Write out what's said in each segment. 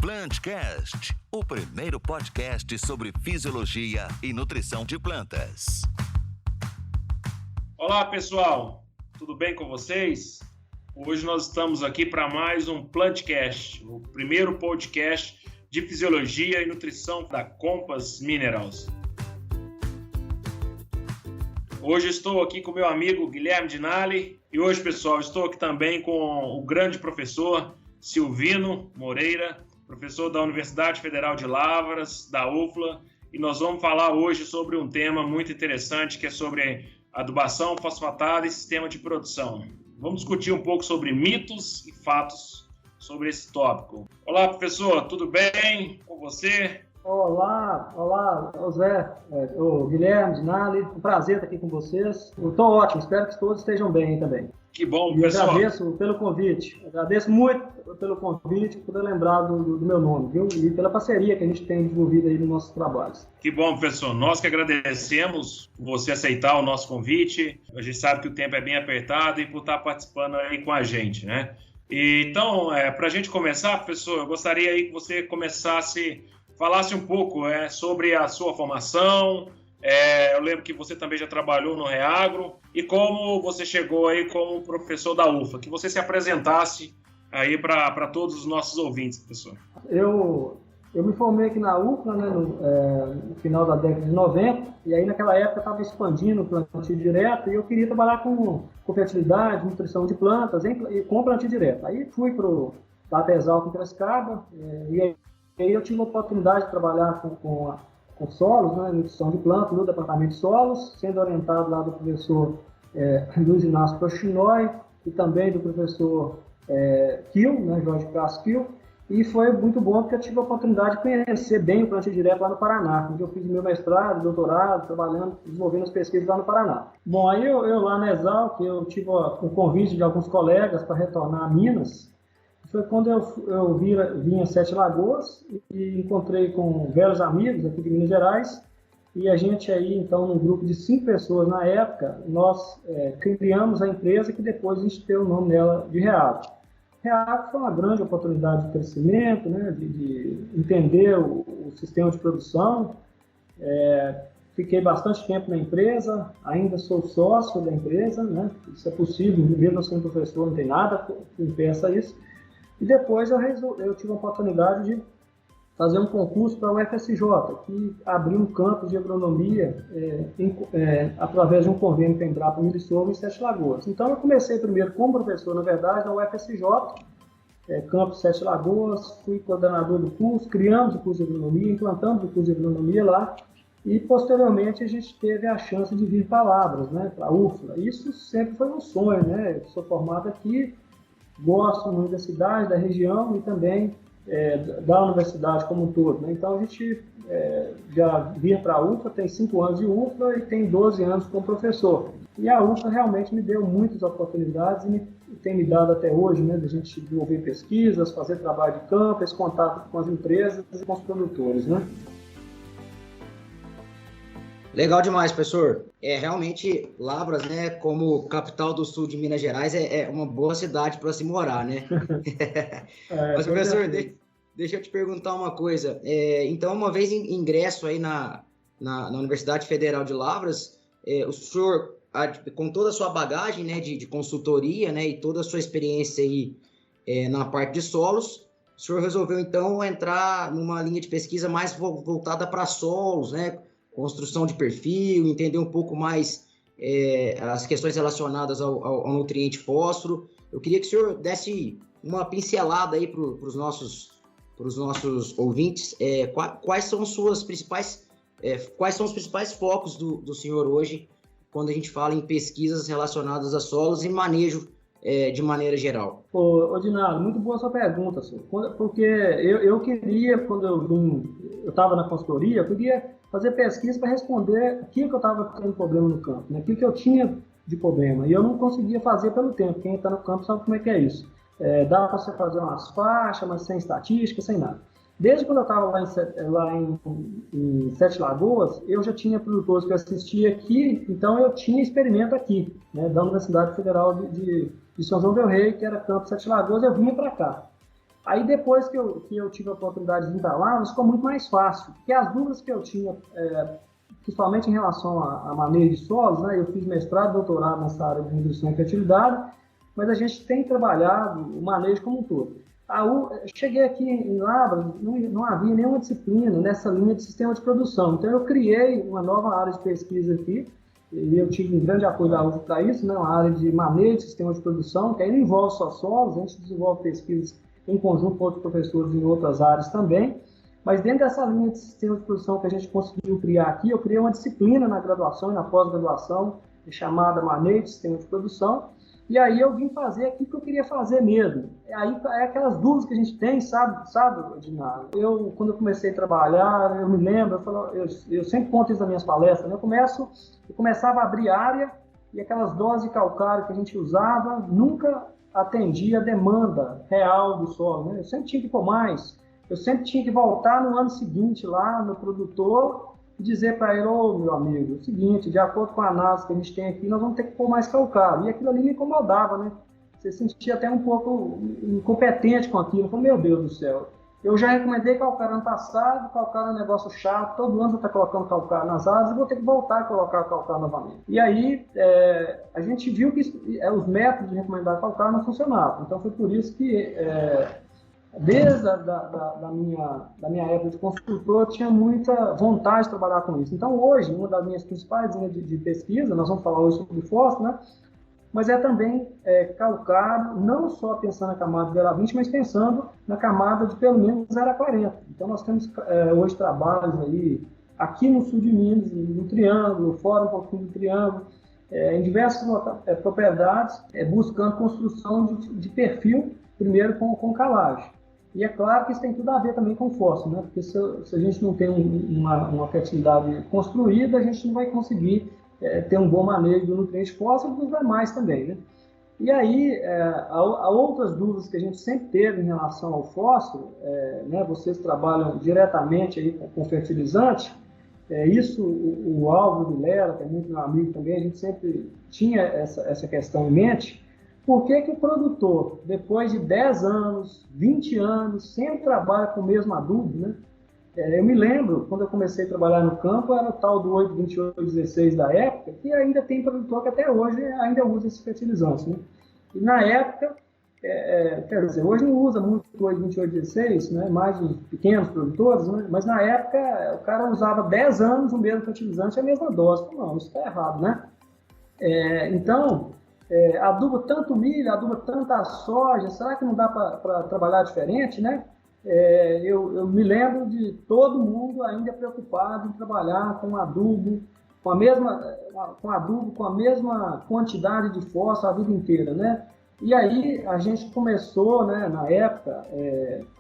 Plantcast, o primeiro podcast sobre fisiologia e nutrição de plantas. Olá, pessoal, tudo bem com vocês? Hoje nós estamos aqui para mais um Plantcast, o primeiro podcast de fisiologia e nutrição da Compass Minerals. Hoje estou aqui com meu amigo Guilherme Dinali e hoje, pessoal, estou aqui também com o grande professor Silvino Moreira, professor da Universidade Federal de Lavras, da UFLA, e nós vamos falar hoje sobre um tema muito interessante, que é sobre adubação fosfatada e sistema de produção. Vamos discutir um pouco sobre mitos e fatos sobre esse tópico. Olá, professor, tudo bem com você? Olá, José, o Guilherme Dinali, um prazer estar aqui com vocês. Eu estou ótimo, espero que todos estejam bem também. Que bom, e pessoal. Agradeço pelo convite, agradeço muito pelo convite, por ter lembrado do meu nome, viu? E pela parceria que a gente tem desenvolvido aí nos nossos trabalhos. Que bom, professor. Nós que agradecemos por você aceitar o nosso convite. A gente sabe que o tempo é bem apertado e por estar participando aí com a gente, né? Então, para a gente começar, professor, eu gostaria aí que você falasse um pouco sobre a sua formação. Eu lembro que você também já trabalhou no Reagro e como você chegou aí como professor da UFLA, que você se apresentasse aí para todos os nossos ouvintes, professor. Eu me formei aqui na UFLA, né, no final da década de 90, e aí naquela época estava expandindo o plantio direto e eu queria trabalhar com fertilidade, nutrição de plantas e com plantio direto. Aí fui para a Tesalco em Piracicaba e aí eu tive a oportunidade de trabalhar com solos, né, nutrição de plantas, no departamento de solos, sendo orientado lá do professor Luiz Inácio Prochinói e também do professor Kiel, né, Jorge Castro Kiel, e foi muito bom porque eu tive a oportunidade de conhecer bem o plantio direto lá no Paraná, onde eu fiz meu mestrado, doutorado, trabalhando, desenvolvendo as pesquisas lá no Paraná. Bom, aí eu lá na Exalc, eu tive um convite de alguns colegas para retornar a Minas. Foi quando eu vim a Sete Lagoas e encontrei com velhos amigos aqui de Minas Gerais, e a gente aí, então, num grupo de 5 pessoas na época, nós criamos a empresa que depois a gente deu o nome dela de Reagro. Reagro foi uma grande oportunidade de crescimento, né, de entender o sistema de produção. Fiquei bastante tempo na empresa, ainda sou sócio da empresa, né, isso é possível, mesmo sendo professor, não tem nada que impeça isso. E depois eu tive a oportunidade de fazer um concurso para a UFSJ, que abriu um campus de agronomia através de um convênio que a Embrapa me iniciou em Sete Lagoas. Então, eu comecei primeiro como professor, na verdade, na UFSJ, campus Sete Lagoas, fui coordenador do curso, criamos o curso de agronomia, implantamos o curso de agronomia lá, e posteriormente a gente teve a chance de vir para Lavras, né, para a UFLA. Isso sempre foi um sonho, né? Eu sou formado aqui, gosto muito da cidade, da região e também da universidade como um todo, né? Então a gente já vinha para a UFLA, tem 5 anos de UFLA e tem 12 anos como professor. E a UFLA realmente me deu muitas oportunidades e tem me dado até hoje, né, da gente desenvolver pesquisas, fazer trabalho de campo, esse contato com as empresas e com os produtores, né? Legal demais, professor. Realmente, Lavras, né, como capital do sul de Minas Gerais, é uma boa cidade para se morar, né? Mas, professor, deixa eu te perguntar uma coisa. Então, uma vez ingresso aí na Universidade Federal de Lavras, o senhor, com toda a sua bagagem, né, de consultoria, né, e toda a sua experiência aí na parte de solos, o senhor resolveu, então, entrar numa linha de pesquisa mais voltada para solos, né? Construção de perfil, entender um pouco mais as questões relacionadas ao nutriente fósforo. Eu queria que o senhor desse uma pincelada aí para os nossos ouvintes. Quais são os principais focos do senhor hoje quando a gente fala em pesquisas relacionadas a solos e manejo de maneira geral? Ô Dinaldo, muito boa sua pergunta, senhor. Porque eu queria, quando eu estava na consultoria, eu queria fazer pesquisa para responder aquilo que eu estava tendo problema no campo, né? Aquilo que eu tinha de problema. E eu não conseguia fazer pelo tempo. Quem está no campo sabe como é que é isso. Dá para você fazer umas faixas, mas sem estatística, sem nada. Desde quando eu estava lá em Sete Lagoas, eu já tinha produtores que eu assistia aqui, então eu tinha experimento aqui, né, da Universidade Federal de São João del Rei, que era campus Sete Lagoas, eu vinha para cá. Aí depois que eu tive a oportunidade de vir para Lavras, ficou muito mais fácil, porque as dúvidas que eu tinha, principalmente em relação a manejo de solos, né, eu fiz mestrado e doutorado nessa área de nutrição e fertilidade, mas a gente tem trabalhado o manejo como um todo. Cheguei aqui em Lavras, não havia nenhuma disciplina nessa linha de sistema de produção, então eu criei uma nova área de pesquisa aqui, e eu tive um grande apoio da UFO para isso, né, uma área de manejo de sistema de produção, que aí não envolve só solos, a gente desenvolve pesquisas em conjunto com outros professores em outras áreas também, mas dentro dessa linha de sistema de produção que a gente conseguiu criar aqui, eu criei uma disciplina na graduação e na pós-graduação, chamada Manejo de Sistema de Produção, e aí eu vim fazer aqui o que eu queria fazer mesmo. Aí é aquelas dúvidas que a gente tem, sabe, Dinara? Quando eu comecei a trabalhar, eu me lembro, eu sempre conto isso nas minhas palestras, né? Eu começava a abrir área e aquelas doses de calcário que a gente usava nunca atendia a demanda real do solo, né? Eu sempre tinha que pôr mais, eu sempre tinha que voltar no ano seguinte lá no produtor e dizer para ele, meu amigo, é o seguinte, de acordo com a análise que a gente tem aqui, nós vamos ter que pôr mais calcário. E aquilo ali me incomodava, né? Você se sentia até um pouco incompetente com aquilo. Eu falei, meu Deus do céu, eu já recomendei calcário ano passado, calcário é um negócio chato, todo ano você está colocando calcário nas áreas, eu vou ter que voltar a colocar calcário novamente. E aí, a gente viu que os métodos de recomendar calcário não funcionavam. Então, foi por isso que, desde da minha época de consultor, eu tinha muita vontade de trabalhar com isso. Então, hoje, uma das minhas principais linhas de pesquisa, nós vamos falar hoje sobre fósforo, né? Mas é também calcário, não só pensando na camada de 0 a 20, mas pensando na camada de pelo menos 0 a 40. Então, nós temos hoje trabalhos aí, aqui no sul de Minas, no Triângulo, fora um pouquinho do Triângulo, em diversas propriedades, buscando construção de perfil, primeiro com calagem. E é claro que isso tem tudo a ver também com fósforo, né? Porque se a gente não tem uma fertilidade construída, a gente não vai conseguir ter um bom manejo do nutriente fósforo e dos demais também, né? E aí, há outras dúvidas que a gente sempre teve em relação ao fósforo, né? Vocês trabalham diretamente aí com fertilizante, isso o Álvaro Vilela, que é muito meu amigo também, a gente sempre tinha essa questão em mente. Por que o produtor, depois de 10 anos, 20 anos, sempre trabalha com o mesmo adubo, né? Eu me lembro, quando eu comecei a trabalhar no campo, era o tal do 8,28,16 da época, que ainda tem produtor que até hoje ainda usa esses fertilizantes, né? E na época, quer dizer, hoje não usa muito o 8,28,16, né? Mais os pequenos produtores, né? Mas na época o cara usava 10 anos o mesmo fertilizante e a mesma dose. Não, isso está errado, né? Então, aduba tanto milho, aduba tanta soja, será que não dá para trabalhar diferente, né? Eu me lembro de todo mundo ainda preocupado em trabalhar com adubo, com a mesma quantidade de fósforo a vida inteira, né? E aí a gente começou, né, na época,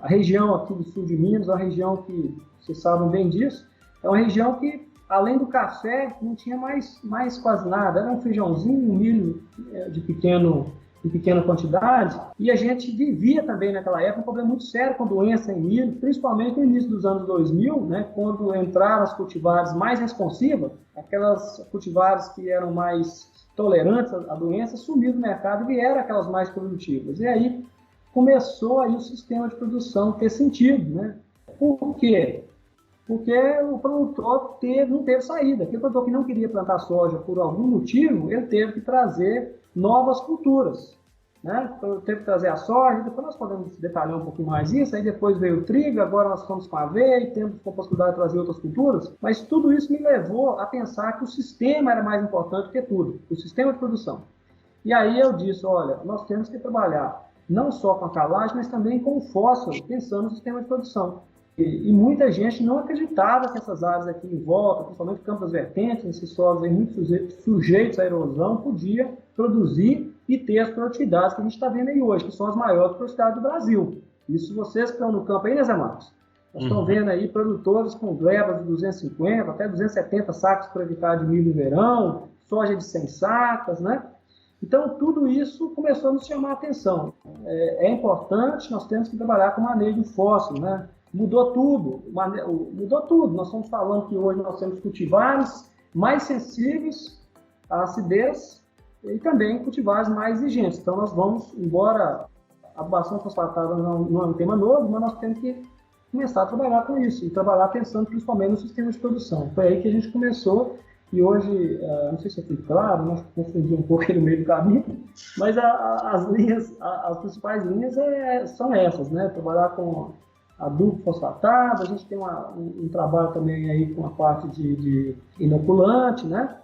a região aqui do sul de Minas, uma região que vocês sabem bem disso, é uma região que, além do café, não tinha mais quase nada, era um feijãozinho, um milho de pequena quantidade, e a gente vivia também naquela época um problema muito sério com doença em milho, principalmente no início dos anos 2000, né, quando entraram as cultivares mais responsivas, aquelas cultivares que eram mais tolerantes à doença, sumiram do mercado e vieram aquelas mais produtivas. E aí começou aí o sistema de produção ter sentido, né? Por quê? Porque o produtor não teve saída. Aquele produtor que não queria plantar soja por algum motivo, ele teve que trazer novas culturas, né? Então, teve que trazer a soja, depois nós podemos detalhar um pouquinho mais isso, aí depois veio o trigo, agora nós estamos com a aveia e temos a possibilidade de trazer outras culturas, mas tudo isso me levou a pensar que o sistema era mais importante que tudo, o sistema de produção. E aí eu disse, olha, nós temos que trabalhar não só com a calagem, mas também com o fósforo, pensando no sistema de produção. E muita gente não acreditava que essas áreas aqui em volta, principalmente campos vertentes, esses solos aí muito sujeitos à erosão, podia produzir e ter as produtividades que a gente está vendo aí hoje, que são as maiores produtividades do Brasil. Isso vocês que estão no campo aí, né, Zé Marcos? Nós estamos vendo aí produtores com glebas de 250 até 270 sacos por hectare de milho no verão, soja de 100 sacas, né? Então, tudo isso começou a nos chamar a atenção. É importante, nós temos que trabalhar com manejo de fósforo, né? Mudou tudo. Nós estamos falando que hoje nós temos cultivares mais sensíveis à acidez e também cultivares mais exigentes. Então, nós vamos, embora a adubação fosfatada não é um tema novo, mas nós temos que começar a trabalhar com isso, e trabalhar pensando principalmente no sistema de produção. Foi aí que a gente começou, e hoje, não sei se eu fui claro, nós confundi um pouco no meio do caminho, mas as principais linhas são essas, né? Trabalhar com adubo fosfatado, a gente tem um trabalho também aí com a parte de inoculante, né?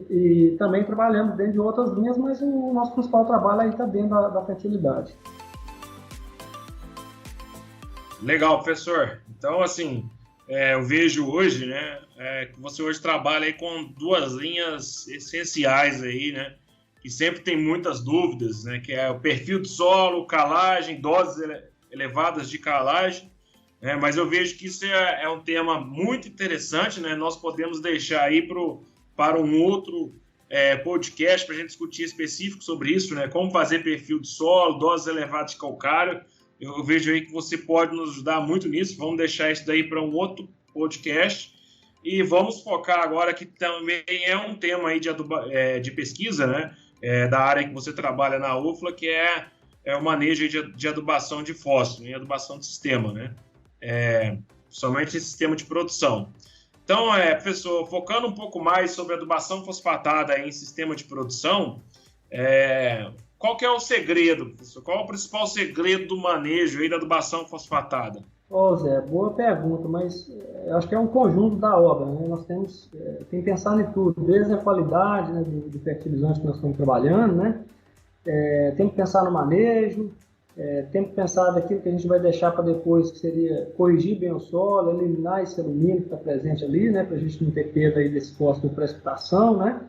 E também trabalhamos dentro de outras linhas, mas o nosso principal trabalho aí está dentro da fertilidade. Legal, professor. Então, assim, eu vejo hoje, né, que você hoje trabalha aí com duas linhas essenciais aí, né, que sempre tem muitas dúvidas, né, que é o perfil do solo, calagem, doses elevadas de calagem, né, mas eu vejo que isso é um tema muito interessante, né, nós podemos deixar aí para um outro podcast para a gente discutir específico sobre isso, né, como fazer perfil do solo, doses elevadas de calcário. Eu vejo aí que você pode nos ajudar muito nisso. Vamos deixar isso daí para um outro podcast. E vamos focar agora que também é um tema aí de pesquisa, né? Da área que você trabalha na UFLA, que é o manejo de adubação de fósforo, e adubação de sistema, né? Somente esse sistema de produção. Então, professor, focando um pouco mais sobre adubação fosfatada em sistema de produção, qual que é o segredo, professor? Qual é o principal segredo do manejo aí da adubação fosfatada? Zé, boa pergunta, mas eu acho que é um conjunto da obra, né? Nós temos que pensar em tudo, desde a qualidade, né, do fertilizante que nós estamos trabalhando, né? Tem que pensar no manejo, tem que pensar daquilo que a gente vai deixar para depois, que seria corrigir bem o solo, eliminar esse alumínio que está presente ali, né, para a gente não ter perda aí desse fósforo de precipitação, né?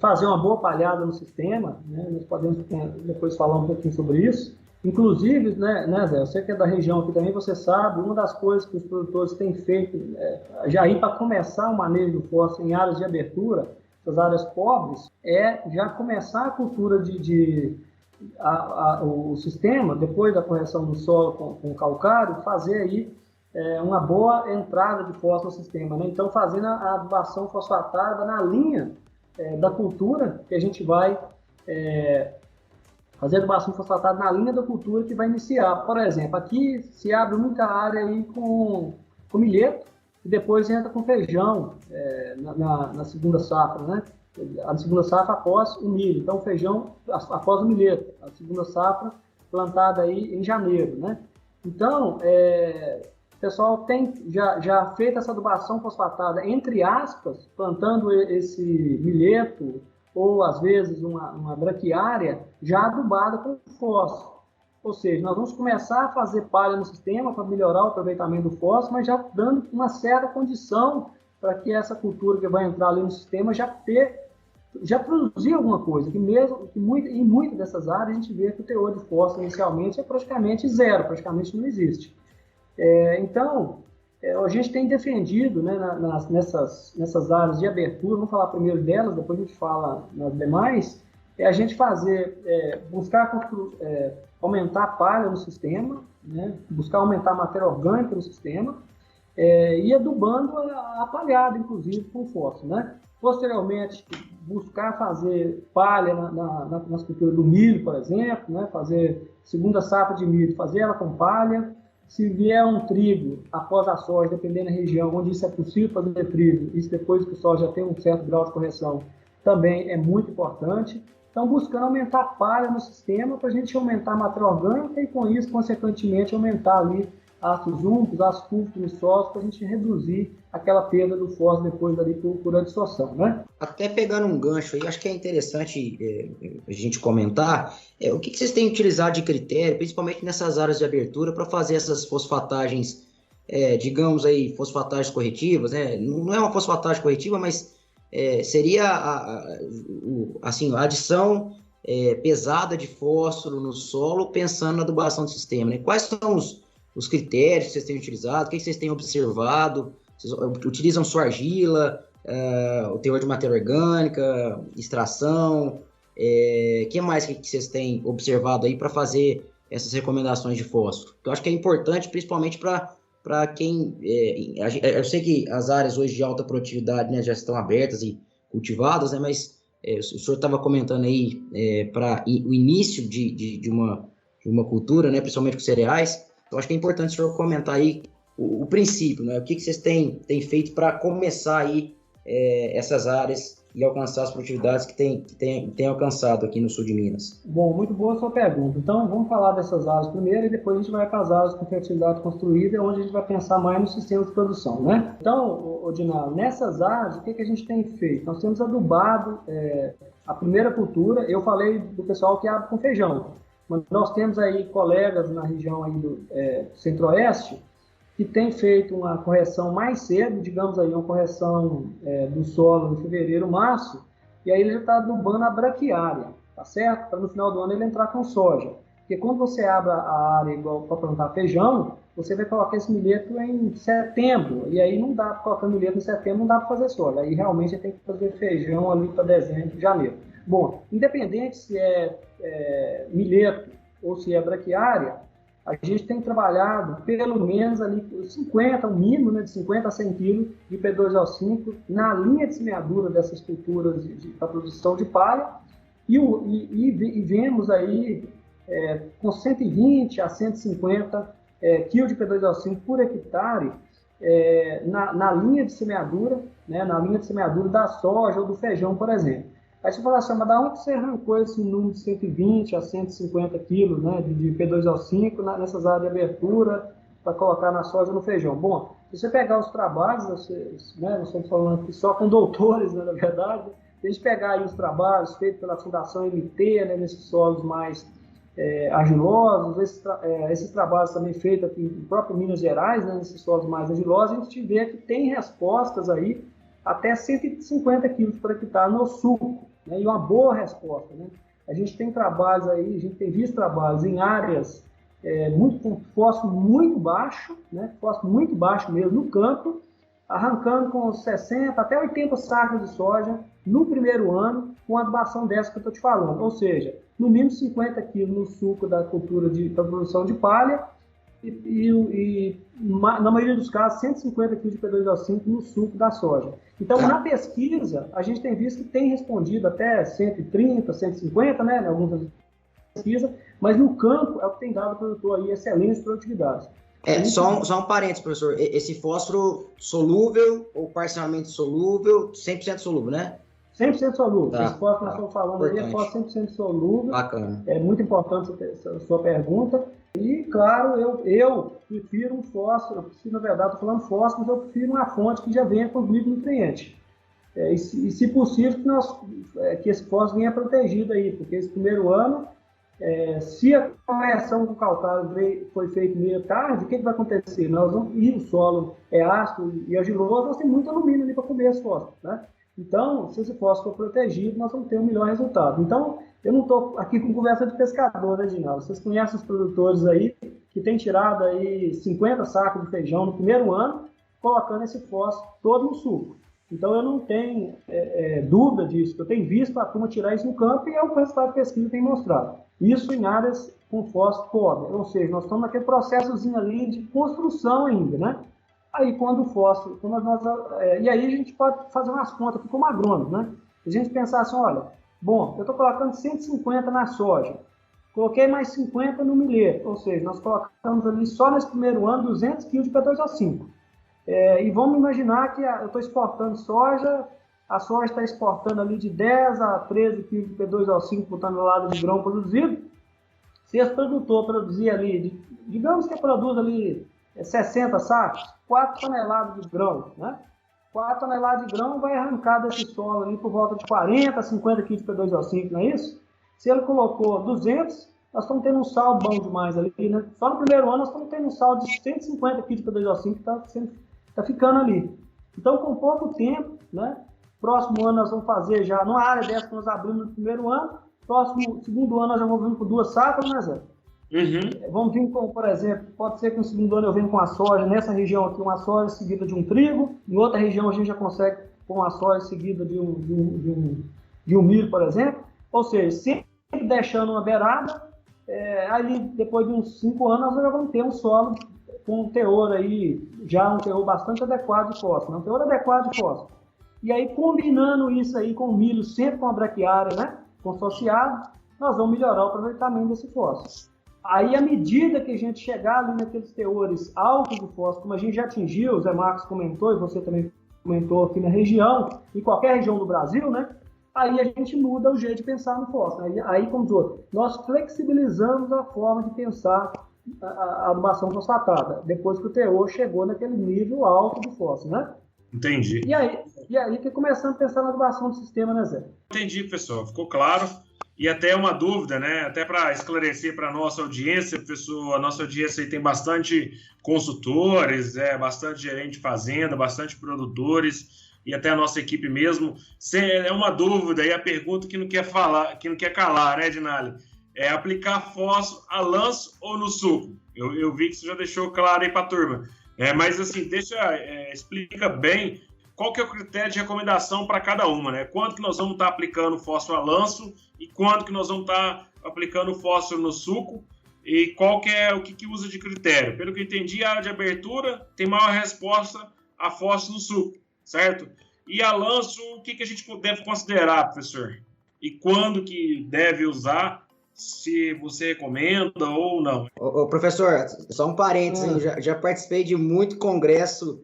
Fazer uma boa palhada no sistema, né? Nós podemos depois falar um pouquinho sobre isso. Inclusive, né, Zé, você que é da região aqui também, você sabe, uma das coisas que os produtores têm feito, já ir para começar o manejo do fósforo em áreas de abertura, essas áreas pobres, já começar a cultura o sistema, depois da correção do solo com calcário, fazer aí uma boa entrada de fósforo no sistema, né? Então, fazendo a adubação fosfatada na linha da cultura, que a gente vai fazer a adubação fosfatada na linha da cultura que vai iniciar. Por exemplo, aqui se abre muita área aí com milheto, e depois entra com feijão na segunda safra, né? A segunda safra após o milho. Então, feijão após o milheto. A segunda safra plantada aí em janeiro, né? Então, o pessoal tem já feito essa adubação fosfatada, entre aspas, plantando esse milheto, ou às vezes uma braquiária, já adubada com fósforo. Ou seja, nós vamos começar a fazer palha no sistema para melhorar o aproveitamento do fósforo, mas já dando uma certa condição para que essa cultura que vai entrar ali no sistema já produzir alguma coisa, que em muitas dessas áreas a gente vê que o teor de fósforo inicialmente é praticamente zero, praticamente não existe. Então, a gente tem defendido, né, nessas áreas de abertura, vamos falar primeiro delas, depois a gente fala nas demais, a gente buscar aumentar a palha no sistema, né, buscar aumentar a matéria orgânica no sistema, e adubando a palhada, inclusive, com fósforo, né? Posteriormente, buscar fazer palha nas culturas do milho, por exemplo, né? Fazer segunda safra de milho, fazer ela com palha. Se vier um trigo após a soja, dependendo da região onde isso é possível fazer trigo, isso depois que o solo já tem um certo grau de correção, também é muito importante. Então, buscando aumentar a palha no sistema para a gente aumentar a matéria orgânica e, com isso, consequentemente, aumentar ali ácidos úmicos, ácidos fúlvicos no solo, para a gente reduzir aquela perda do fósforo depois ali por adsorção, né? Até pegando um gancho aí, acho que é interessante a gente comentar o que vocês têm utilizado de critério, principalmente nessas áreas de abertura, para fazer essas fosfatagens, digamos aí, fosfatagens corretivas, né? Não é uma fosfatagem corretiva, mas seria a adição pesada de fósforo no solo, pensando na adubação do sistema, né? Quais são os critérios que vocês têm utilizado, o que vocês têm observado? Vocês utilizam sua argila, o teor de matéria orgânica, extração, que mais que vocês têm observado aí para fazer essas recomendações de fósforo? Eu acho que é importante, principalmente para quem... eu sei que as áreas hoje de alta produtividade, né, já estão abertas e cultivadas, né, mas o senhor estava comentando aí para o início de uma cultura, né, principalmente com cereais. Eu acho que é importante o senhor comentar aí o princípio, né? O que vocês têm feito para começar aí essas áreas e alcançar as produtividades que tem alcançado aqui no sul de Minas? Bom, muito boa a sua pergunta. Então, vamos falar dessas áreas primeiro e depois a gente vai para as áreas com fertilidade construída, onde a gente vai pensar mais no sistema de produção, né? Então, Odinaldo, nessas áreas, o que a gente tem feito? Nós temos adubado a primeira cultura. Eu falei do pessoal que abre com feijão, mas nós temos aí colegas na região aí do centro-oeste que tem feito uma correção mais cedo, digamos aí, uma correção do solo em fevereiro, março, e aí ele já está adubando a braquiária, tá certo? Para no final do ano ele entrar com soja. Porque quando você abre a área igual para plantar feijão, você vai colocar esse milheto em setembro, e aí não dá para colocar milheto em setembro, não dá para fazer soja. Aí realmente você tem que fazer feijão ali para dezembro, janeiro. Bom, independente se é milheto ou se é braquiária, a gente tem trabalhado pelo menos ali 50, um mínimo, né, de 50 a 100 quilos de P2O5 na linha de semeadura dessas culturas para produção de palha e vemos aí com 120 a 150 quilos de P2O5 por hectare na linha de semeadura, né, na linha de semeadura da soja ou do feijão, por exemplo. Aí você fala assim, mas da onde você arrancou esse número de 120 a 150 quilos, né, de P2O5 nessas áreas de abertura para colocar na soja ou no feijão? Bom, se você pegar os trabalhos, nós estamos falando aqui só com doutores, né, na verdade, se a gente pegar aí os trabalhos feitos pela Fundação MT, né, nesses solos mais argilosos, esses trabalhos também feitos aqui em próprio Minas Gerais, né, nesses solos mais argilosos, a gente vê que tem respostas aí até 150 quilos por hectare no suco, né, e uma boa resposta, né? A gente tem trabalhos aí, a gente tem visto trabalhos em áreas com fósforo muito baixo, né, fósforo muito baixo mesmo no campo, arrancando com 60 até 80 sacas de soja no primeiro ano, com a adubação dessa que eu estou te falando, ou seja, no mínimo 50 quilos no suco da cultura para produção de palha, e na maioria dos casos 150 kg de P2O5 no suco da soja. Então, na pesquisa, a gente tem visto que tem respondido até 130, 150, né, em algumas pesquisas, mas no campo é o que tem dado ao produtor aí excelentes produtividades. Só um parênteses, professor. Esse fósforo solúvel ou parcialmente solúvel, 100% solúvel, né? 100% solúvel. Tá. Esse fósforo que nós estamos falando aí é fósforo 100% solúvel. Bacana. É muito importante a sua pergunta. E, claro, eu prefiro um fósforo, na verdade, estou falando fósforo, mas eu prefiro uma fonte que já venha com os micronutrientes. E se possível, que esse fósforo venha protegido aí, porque esse primeiro ano, se a correção com calcário foi feita meio tarde, o que vai acontecer? O solo é ácido e argiloso, nós temos muito alumínio ali para comer esse fósforo, né? Então, se esse fósforo for protegido, nós vamos ter um melhor resultado. Então, eu não estou aqui com conversa de pescador, né, Ginaldo? Vocês conhecem os produtores aí que têm tirado aí 50 sacos de feijão no primeiro ano, colocando esse fósforo todo no suco. Então, eu não tenho dúvida disso. Eu tenho visto a turma tirar isso no campo e é o que o resultado de pesquisa tem mostrado. Isso em áreas com fósforo pobre. Ou seja, nós estamos naquele processozinho ali de construção ainda, né? Aí, quando o fósforo... e aí a gente pode fazer umas contas aqui como agrônomo, né? A gente pensar assim, olha, bom, eu estou colocando 150 na soja, coloquei mais 50 no milheto, ou seja, nós colocamos ali só nesse primeiro ano 200 kg de P2O5. E vamos imaginar que eu estou exportando soja, a soja está exportando ali de 10 a 13 kg de P2O5 por tonelada de grão produzido. Se esse produtor produzir ali, digamos que produz ali 60 sacos, 4 toneladas de grão, né? 4 toneladas de grão vai arrancar desse solo ali por volta de 40 a 50 kg de P2O5, não é isso? Se ele colocou 200, nós estamos tendo um saldo bom demais ali, né? Só no primeiro ano nós estamos tendo um saldo de 150 kg de P2O5 que está ficando ali. Então, com pouco tempo, né? Próximo ano nós vamos fazer já, numa área dessa que nós abrimos no primeiro ano, segundo ano nós já vamos vir com 2 sacas, né, Zé? Uhum. Vamos vir com, por exemplo, pode ser que no segundo ano eu venha com a soja, nessa região aqui uma soja seguida de um trigo, em outra região a gente já consegue com uma soja seguida de um milho, por exemplo. Ou seja, sempre deixando uma beirada, ali depois de uns 5 anos nós já vamos ter um solo com um teor aí, já um teor bastante adequado de fósforo, um teor adequado de fósforo. E aí, combinando isso aí com o milho, sempre com a braquiária, né? Consociado, nós vamos melhorar o aproveitamento desse fósforo. Aí, à medida que a gente chegar ali naqueles teores altos do fósforo, como a gente já atingiu, o Zé Marcos comentou, e você também comentou aqui na região, em qualquer região do Brasil, né? Aí a gente muda o jeito de pensar no fósforo. Aí como dizer, nós flexibilizamos a forma de pensar a adubação fosfatada, depois que o teor chegou naquele nível alto do fósforo, né? Entendi. E aí que começamos a pensar na adubação do sistema, né, Zé? Entendi, professor. Ficou claro. E até uma dúvida, né? Até para esclarecer para a nossa audiência, professor, a nossa audiência aí tem bastante consultores, bastante gerente de fazenda, bastante produtores e até a nossa equipe mesmo. É uma dúvida e a pergunta que não quer falar, que não quer calar, né, Dinali? É aplicar fósforo a lanço ou no suco? Eu vi que você já deixou claro aí para a turma. Mas assim, explica bem qual que é o critério de recomendação para cada uma, né? Quanto que nós vamos estar aplicando fósforo a lanço e quanto que nós vamos estar aplicando fósforo no suco e qual que é o que usa de critério. Pelo que eu entendi, a área de abertura tem maior resposta a fósforo no suco, certo? E a lanço, o que a gente deve considerar, professor? E quando que deve usar, se você recomenda ou não? Professor, só um parênteses, já participei de muito congresso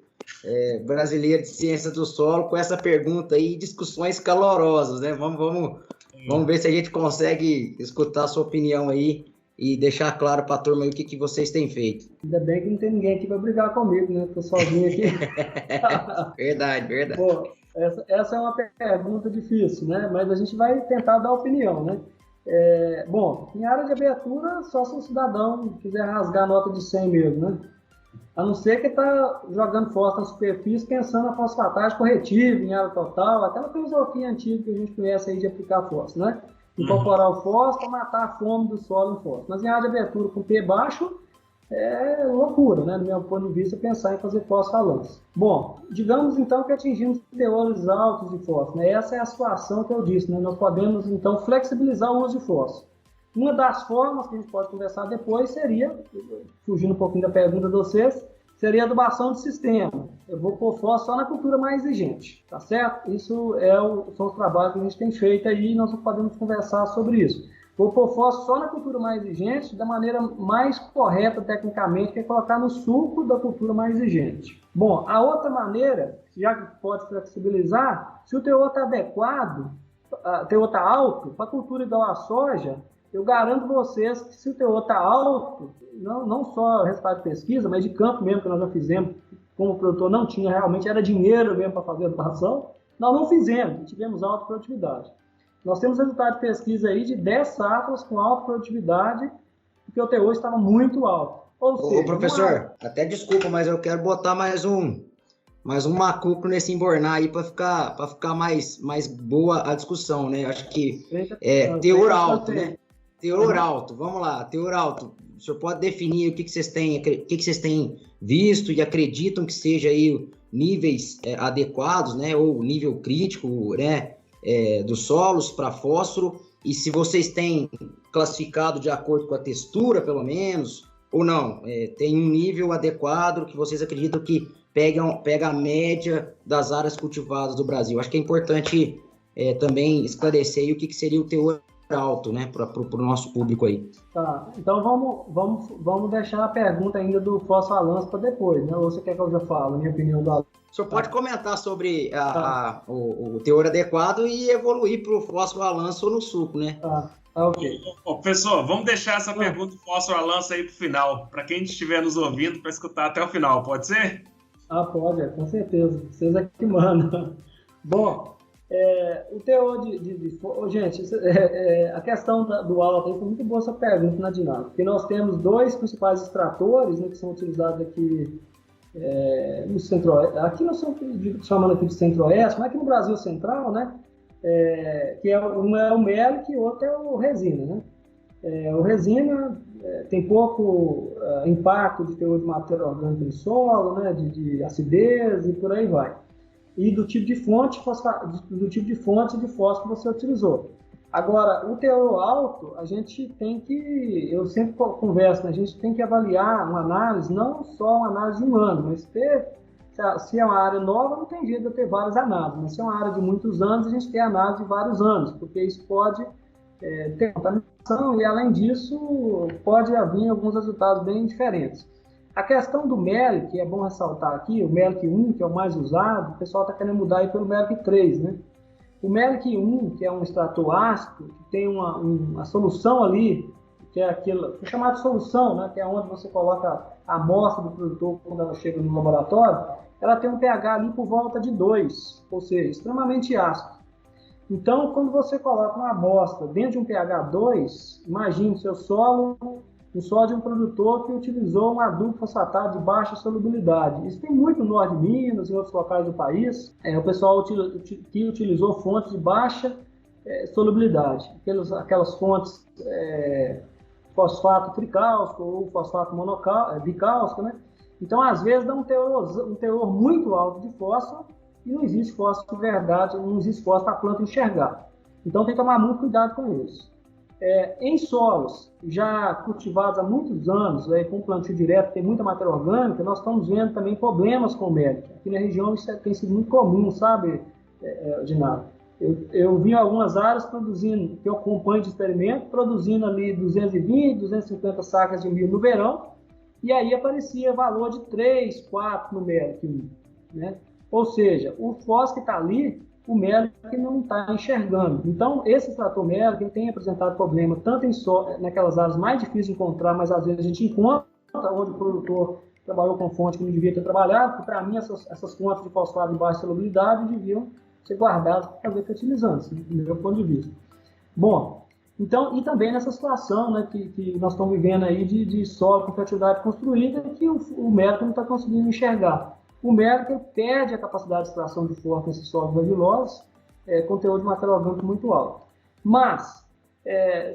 brasileiro de ciência do solo com essa pergunta aí, discussões calorosas, né? Vamos ver se a gente consegue escutar a sua opinião aí e deixar claro para a turma aí o que vocês têm feito. Ainda bem que não tem ninguém aqui para brigar comigo, né? Estou sozinho aqui. Verdade. Pô, essa é uma pergunta difícil, né? Mas a gente vai tentar dar opinião, né? Bom, em área de abertura, só se o cidadão quiser rasgar a nota de 100 mesmo, né? A não ser que está jogando fósforo na superfície pensando na fosfatagem corretiva em área total, aquela filosofia antiga que a gente conhece aí de aplicar fósforo, né? Incorporar o fósforo para matar a fome do solo em fósforo. Mas em área de abertura com P baixo, é loucura, né? Do meu ponto de vista, pensar em fazer fósforo a lanço. Bom, digamos então que atingimos teores altos de fósforo, né? Essa é a situação que eu disse, né? Nós podemos então flexibilizar o uso de fósforo. Uma das formas que a gente pode conversar depois seria, fugindo um pouquinho da pergunta de vocês, seria a adubação de sistema. Eu vou pôr fósforo só na cultura mais exigente, tá certo? Isso são os trabalhos que a gente tem feito aí e nós podemos conversar sobre isso. Vou pôr fósforo só na cultura mais exigente, da maneira mais correta tecnicamente, que é colocar no suco da cultura mais exigente. Bom, a outra maneira, já que pode flexibilizar, se o teor está adequado, o teor está alto, para a cultura igual a soja, eu garanto vocês que se o teor está alto, não só resultado de pesquisa, mas de campo mesmo, que nós já fizemos, como o produtor não tinha realmente, era dinheiro mesmo para fazer a dotação, nós não fizemos, tivemos alta produtividade. Nós temos resultado de pesquisa aí de 10 safras com alta produtividade, porque o teor estava muito alto. Ou seja, professor, até desculpa, mas eu quero botar mais um macuco nesse embornar aí para ficar mais boa a discussão, né? Eu acho que teor alto, né? Teor alto, vamos lá, teor alto. O senhor pode definir o que vocês têm visto e acreditam que seja aí níveis adequados, né? Ou nível crítico, né? Dos solos para fósforo, e se vocês têm classificado de acordo com a textura, pelo menos, ou não, tem um nível adequado que vocês acreditam que pega a média das áreas cultivadas do Brasil. Acho que é importante também esclarecer aí o que seria o teor alto, né, para o nosso público aí. Tá, então vamos deixar a pergunta ainda do fósforo a lanço para depois, né? Ou você quer que eu já fale, minha opinião do aluno? O senhor pode comentar sobre o teor adequado e evoluir para o fósforo a lanço ou no suco, né? Ok. Professor, vamos deixar essa pergunta do fósforo a lanço aí para o final, para quem estiver nos ouvindo, para escutar até o final, pode ser? Pode, com certeza. Vocês é que mandam. Bom, o teor gente, a questão do alto aí foi muito boa essa pergunta na dinâmica, porque nós temos dois principais extratores, né, que são utilizados aqui no centro-oeste, aqui nós estamos chamando aqui de centro-oeste, mas aqui no Brasil central, né, que um é o melic e o outro é o resina, né. O resina tem pouco impacto de teor de matéria orgânica no solo, né, de acidez e por aí vai. E do tipo de fonte de fósforo que você utilizou. Agora, o teor alto, a gente tem que, eu sempre converso, né, a gente tem que avaliar uma análise, não só uma análise de um ano, mas ter Se é uma área nova, não tem jeito de eu ter várias análises, mas se é uma área de muitos anos, a gente tem análise de vários anos, porque isso pode ter contaminação e, além disso, pode haver alguns resultados bem diferentes. A questão do MELIC, que é bom ressaltar aqui, o MELIC 1, que é o mais usado, o pessoal está querendo mudar aí pelo MELIC 3, né? O MELIC 1, que é um extrator ácido, que tem uma solução ali, que é aquilo que é chamado de solução, né? Que é onde você coloca a amostra do produtor quando ela chega no laboratório, ela tem um pH ali por volta de 2, ou seja, extremamente ácido. Então, quando você coloca uma amostra dentro de um pH 2, imagine seu solo, um solo de um produtor que utilizou um adubo fosfatado de baixa solubilidade. Isso tem muito no norte de Minas e em outros locais do país. O pessoal que utilizou fontes de baixa solubilidade. Aquelas fontes fosfato tricálcico ou fosfato bicálcico, né? Então, às vezes, dá um teor muito alto de fósforo e não existe fósforo de verdade, não existe fósforo para a planta enxergar. Então, tem que tomar muito cuidado com isso. Em solos já cultivados há muitos anos, com plantio direto, tem muita matéria orgânica, nós estamos vendo também problemas com o MELIC. Aqui na região isso tem sido muito comum, sabe, Dinado? Eu vi algumas áreas produzindo, que eu acompanho de experimento, produzindo ali 220, 250 sacas de milho no verão, e aí aparecia valor de 3, 4 no MELIC, né? Ou seja, o fósforo que está ali, o MELIC não está enxergando. Então, esse extrator MELIC tem apresentado problema tanto naquelas áreas mais difíceis de encontrar, mas às vezes a gente encontra onde o produtor trabalhou com fonte que não devia ter trabalhado, porque para mim essas fontes de fosfato de baixa solubilidade deviam ser guardadas para fazer fertilizantes, do meu ponto de vista. Bom, então, e também nessa situação, né, que nós estamos vivendo aí de solo com fertilidade construída, que o MELIC não está conseguindo enxergar. O MELIC perde a capacidade de extração de fósforo nesses solos argilosos, com teor de matéria orgânica muito alto. Mas,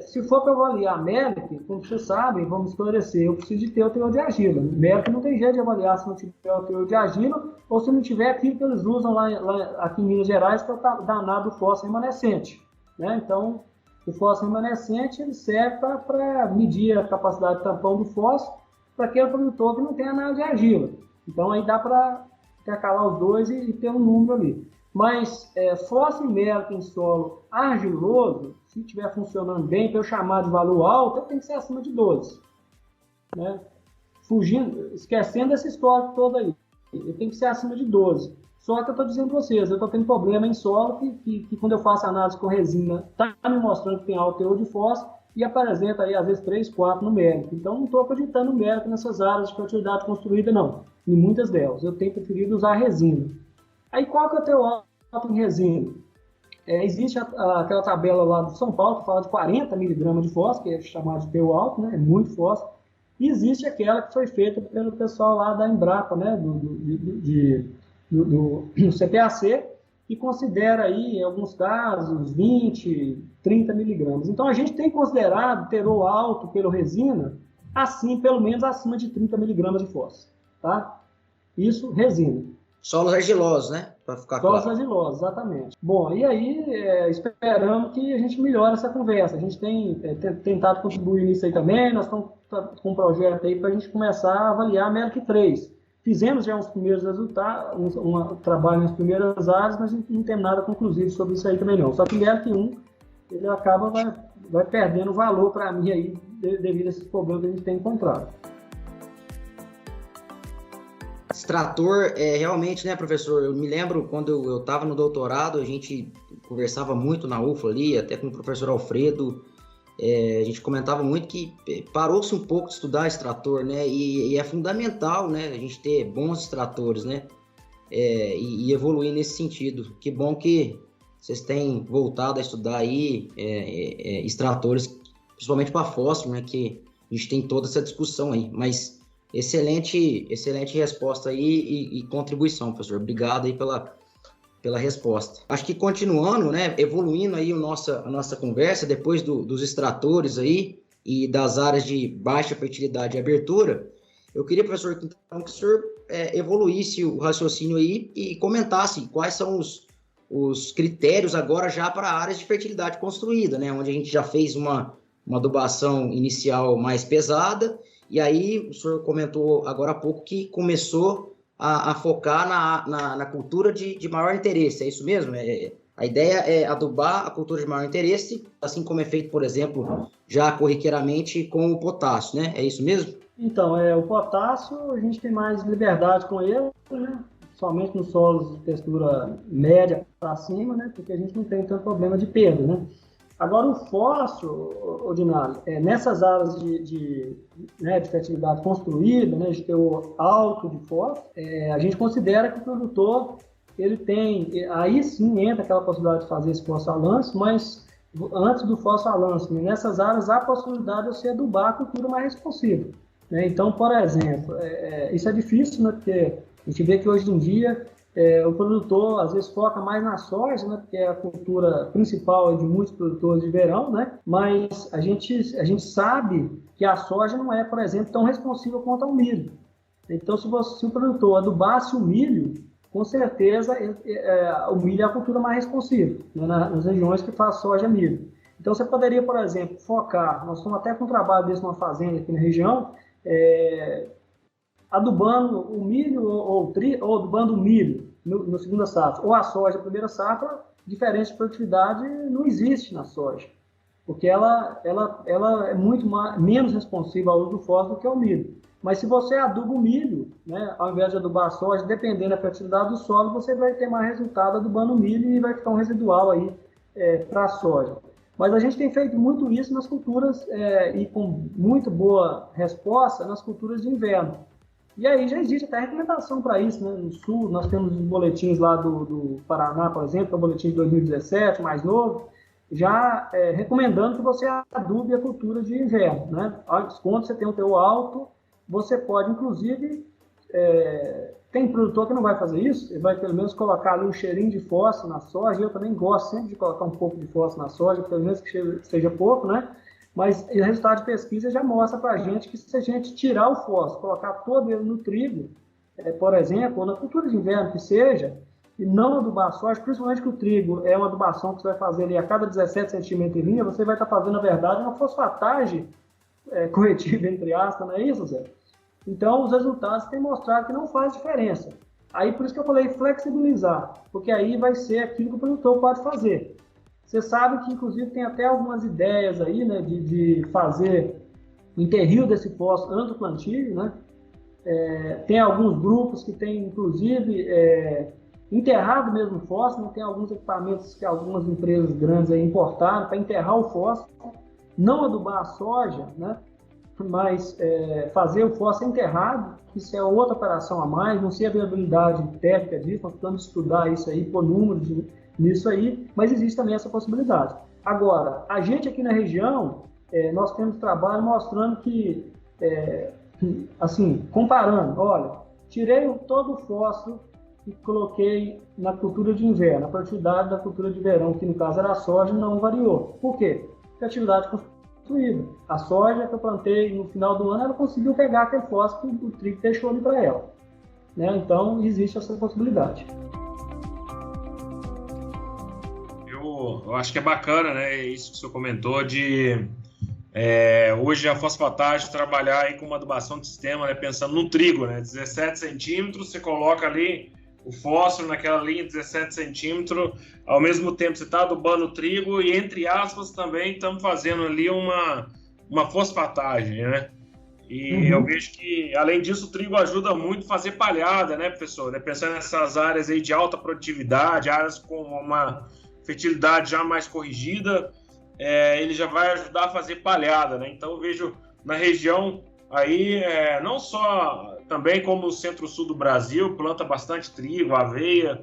se for para avaliar MELIC, como vocês sabem, vamos esclarecer, eu preciso de ter o teor de argila. MELIC não tem jeito de avaliar se não tiver o teor de argila ou se não tiver aquilo que eles usam lá aqui em Minas Gerais, que é o danado fósforo remanescente, né? Então, o fósforo remanescente ele serve para medir a capacidade de tampão do fósforo para aquele produtor que não tem análise de argila. Então, aí dá para intercalar os dois e ter um número ali. Mas fósforo e MELIC em solo argiloso, se estiver funcionando bem, para eu chamar de valor alto, tem que ser acima de 12. Né? Esquecendo esse histórico todo aí. Ele tem que ser acima de 12. Só que eu estou dizendo para vocês, eu estou tendo problema em solo que quando eu faço análise com resina, está me mostrando que tem alto teor de fósforo e apresenta aí, às vezes, 3, 4 no MELIC. Então, não estou acreditando no MELIC nessas áreas de fertilidade construída, não. Em muitas delas. Eu tenho preferido usar resina. Aí, qual que é o teor alto em resina? Existe aquela tabela lá do São Paulo que fala de 40 miligramas de fósforo, que é chamado de teor alto, né? É muito fósforo. E existe aquela que foi feita pelo pessoal lá da Embrapa, né? do CPAC, que considera aí, em alguns casos, 20, 30 miligramas. Então, a gente tem considerado teor alto pelo resina, assim, pelo menos acima de 30 miligramas de fósforo, tá? Isso, resina. Solos argilosos, né? Para ficar claro. Solos argilosos, exatamente. Bom, e aí, esperando que a gente melhore essa conversa. A gente tem tentado contribuir nisso aí também, nós estamos com um projeto aí para a gente começar a avaliar a MELIC 3. Fizemos já uns primeiros resultados, um trabalho nas primeiras áreas, mas não tem nada conclusivo sobre isso aí também não. Só que o MELIC 1, ele acaba, vai perdendo valor para mim aí, devido a esses problemas que a gente tem encontrado. Extrator, realmente, né, professor? Eu me lembro quando eu estava no doutorado, a gente conversava muito na UFLA ali, até com o professor Alfredo, a gente comentava muito que parou-se um pouco de estudar extrator, né? E é fundamental, né, a gente ter bons extratores, né? E evoluir nesse sentido. Que bom que vocês têm voltado a estudar aí extratores, principalmente para fósforo, né? Que a gente tem toda essa discussão aí, mas excelente resposta aí e contribuição, professor. Obrigado aí pela resposta. Acho que continuando, né, evoluindo aí a nossa conversa, depois dos extratores aí e das áreas de baixa fertilidade e abertura, eu queria, professor, então, que o senhor evoluísse o raciocínio aí e comentasse quais são os critérios agora já para áreas de fertilidade construída, né, onde a gente já fez uma adubação inicial mais pesada. E aí, o senhor comentou agora há pouco que começou a focar na cultura de maior interesse, é isso mesmo? A ideia é adubar a cultura de maior interesse, assim como é feito, por exemplo, já corriqueiramente com o potássio, né? É isso mesmo? Então, o potássio, a gente tem mais liberdade com ele, né? Somente nos solos de textura média para cima, né? Porque a gente não tem tanto problema de perda, né? Agora, o fósforo, Odinaldo, nessas áreas de fertilidade construída, né, de teor alto de fósforo, a gente considera que o produtor, ele tem, aí sim entra aquela possibilidade de fazer esse fosfalanço, mas antes do fosfalanço, né, nessas áreas há a possibilidade de você adubar a cultura mais responsiva, né? Então, por exemplo, isso é difícil, né, porque a gente vê que hoje em dia o produtor às vezes foca mais na soja, né, porque é a cultura principal de muitos produtores de verão, né, mas a gente sabe que a soja não é, por exemplo, tão responsiva quanto ao milho. Então, se o produtor adubasse o milho, com certeza o milho é a cultura mais responsiva, né, nas regiões que faz soja e milho. Então, você poderia, por exemplo, focar, nós estamos até com um trabalho desse numa fazenda aqui na região, adubando o milho ou adubando o milho no segunda safra, ou a soja na primeira safra, diferença de produtividade não existe na soja, porque ela é muito menos responsiva ao uso do fósforo do que o milho. Mas se você aduba o milho, né, ao invés de adubar a soja, dependendo da fertilidade do solo, você vai ter mais resultado adubando o milho e vai ficar um residual aí para a soja. Mas a gente tem feito muito isso nas culturas e com muito boa resposta nas culturas de inverno. E aí já existe até recomendação para isso, né? No sul, nós temos os boletins lá do Paraná, por exemplo, que é o boletim de 2017, mais novo, já recomendando que você adube a cultura de inverno, né? Quando você tem um teor alto, você pode, inclusive, tem produtor que não vai fazer isso, ele vai pelo menos colocar ali um cheirinho de fósforo na soja. Eu também gosto sempre de colocar um pouco de fósforo na soja, pelo menos que seja pouco, né? Mas o resultado de pesquisa já mostra para a gente que se a gente tirar o fósforo, colocar todo ele no trigo, por exemplo, ou na cultura de inverno que seja, e não adubar a soja, principalmente que o trigo é uma adubação que você vai fazer ali a cada 17 centímetros de linha, você vai estar fazendo, na verdade, uma fosfatagem corretiva, entre aspas, não é isso, Zé? Então, os resultados têm mostrado que não faz diferença. Aí, por isso que eu falei flexibilizar, porque aí vai ser aquilo que o produtor pode fazer. Você sabe que, inclusive, tem até algumas ideias aí, né, de fazer enterrio desse fósforo antes do plantio, né? Tem alguns grupos que têm, inclusive, enterrado mesmo o fósforo, né? Tem alguns equipamentos que algumas empresas grandes aí importaram para enterrar o fósforo, não adubar a soja, né? Mas fazer o fósforo enterrado, isso é outra operação a mais, não sei a viabilidade técnica disso, nós precisamos estudar isso aí, pôr números nisso aí, mas existe também essa possibilidade. Agora, a gente aqui na região, nós temos trabalho mostrando que, assim, comparando, olha, tirei todo o fósforo e coloquei na cultura de inverno, a fertilidade da cultura de verão, que no caso era a soja, não variou. Por quê? Porque a atividade construída. A soja que eu plantei no final do ano, ela conseguiu pegar aquele fósforo que o trigo deixou ali para ela, né? Então, existe essa possibilidade. Eu acho que é bacana, né, isso que o senhor comentou, de hoje a fosfatagem trabalhar aí com uma adubação de sistema, né, pensando no trigo, né, 17 centímetros, você coloca ali o fósforo naquela linha de 17 centímetros, ao mesmo tempo você está adubando o trigo e, entre aspas, também estamos fazendo ali uma fosfatagem, né? E eu vejo que, além disso, o trigo ajuda muito a fazer palhada, né, professor? Né? Pensando nessas áreas aí de alta produtividade, áreas com uma fertilidade já mais corrigida, ele já vai ajudar a fazer palhada, né? Então eu vejo na região aí, não só também como o centro-sul do Brasil, planta bastante trigo, aveia.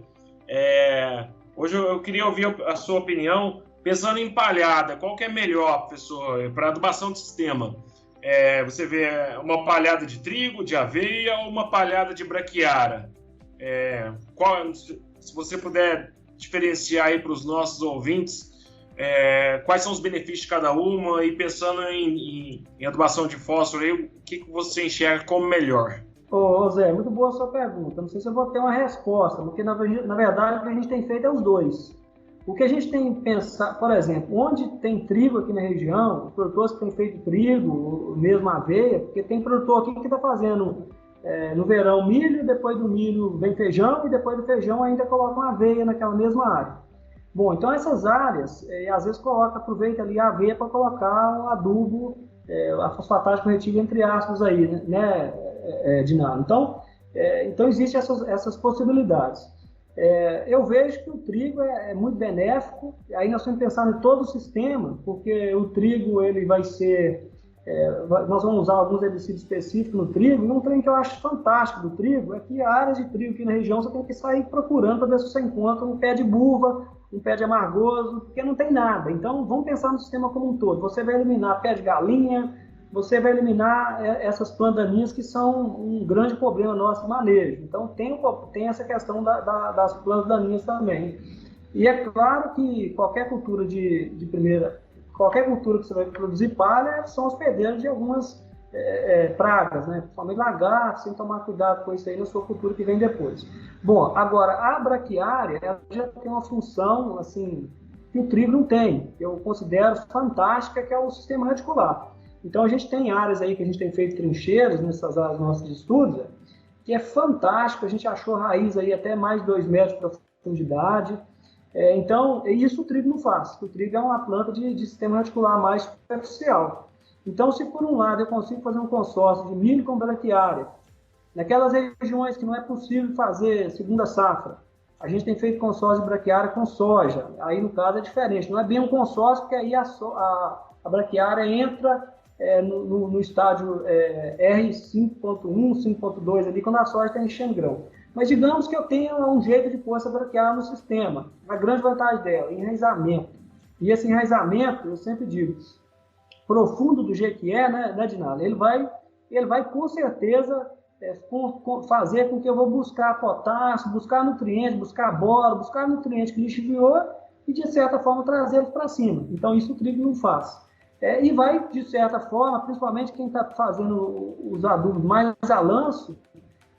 Hoje eu queria ouvir a sua opinião, pensando em palhada, qual que é melhor, professor, para adubação de sistema? Você vê uma palhada de trigo, de aveia ou uma palhada de braquiária? Se você puder diferenciar aí para os nossos ouvintes, quais são os benefícios de cada uma, e pensando em adubação de fósforo, aí, o que você enxerga como melhor? Ô Zé, muito boa a sua pergunta. Não sei se eu vou ter uma resposta, porque na verdade o que a gente tem feito é os dois. O que a gente tem pensado, por exemplo, onde tem trigo aqui na região, os produtores que têm feito trigo, mesmo aveia, porque tem produtor aqui que está fazendo no verão milho, depois do milho vem feijão, e depois do feijão ainda coloca uma aveia naquela mesma área. Bom, então essas áreas, às vezes aproveita ali a aveia para colocar o adubo, a fosfatagem corretiva entre aspas aí, né, Dinalo? Então existem essas possibilidades. Eu vejo que o trigo é muito benéfico, aí nós temos que pensar em todo o sistema, porque o trigo ele vai ser... nós vamos usar alguns herbicidas específicos no trigo, e um trem que eu acho fantástico do trigo é que áreas de trigo aqui na região você tem que sair procurando para ver se você encontra um pé de buva, um pé de amargoso, porque não tem nada. Então vamos pensar no sistema como um todo. Você vai eliminar pé de galinha, você vai eliminar essas plantas daninhas que são um grande problema nosso de manejo. Então tem essa questão das plantas daninhas também. E é claro que qualquer cultura de primeira... Qualquer cultura que você vai produzir palha são hospedeiros de algumas pragas, né? Principalmente lagartos, sem tomar cuidado com isso aí na sua cultura que vem depois. Bom, agora, a braquiária ela já tem uma função assim, que o trigo não tem, que eu considero fantástica, que é o sistema radicular. Então, a gente tem áreas aí que a gente tem feito trincheiras nessas áreas nossas de estudos, que é fantástico, a gente achou raiz aí até mais de 2 metros de profundidade. Então, isso o trigo não faz. O trigo é uma planta de sistema radicular mais superficial. Então, se por um lado eu consigo fazer um consórcio de milho com braquiária, naquelas regiões que não é possível fazer segunda safra, a gente tem feito consórcio de braquiária com soja. Aí, no caso, é diferente. Não é bem um consórcio, porque aí a braquiária entra no estágio R5.1, 5.2 ali, quando a soja está enchendo grão. Mas digamos que eu tenha um jeito de pôr essa braquiária no sistema. A grande vantagem dela, enraizamento. E esse enraizamento, eu sempre digo, profundo do jeito que né Dinalo? Ele vai com certeza fazer com que eu vou buscar potássio, buscar nutrientes, buscar bola, buscar nutrientes que lixiviou e, de certa forma, trazê-los para cima. Então, isso o trigo não faz. E vai, de certa forma, principalmente quem está fazendo os adubos mais a lanço,